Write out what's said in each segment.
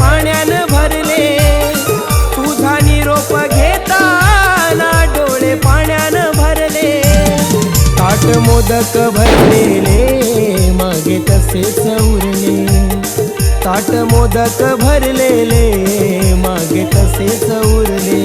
पाण्यानं भरले, तुझा निरोप घेताना डोळे पाण्यानं भरले. ताट मोदक भरलेले मागे तसेच उरले, ताट मोदक भरलेले मागे तसेच उरले.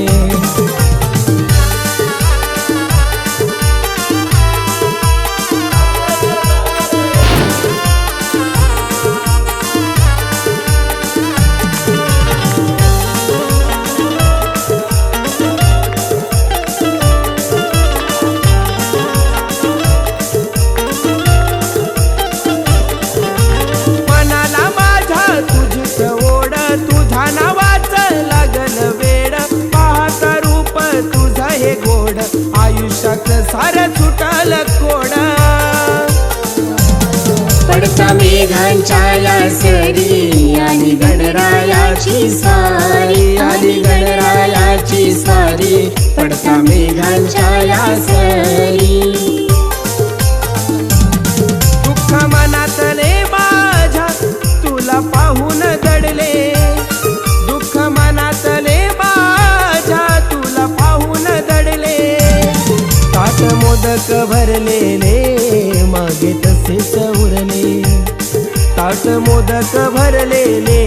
तुझा नावाचं लागल वेड, पाहता रूप तुझं हे गोड, आयुष्याचं सारं सुटल कोड. पडता मेघांच्या या सरी आणि गणरायाची स्वारी, आणि गणरायाची स्वारी. पडता मेघांच्या या सरी. दुःख मनातले माझ्या तुला पाहून दडले, दुःख मनातले माझ्या तुला पाहून दडले. ताट मोदक भरलेले मागे तसेच उरले, ताट मोदक भरलेले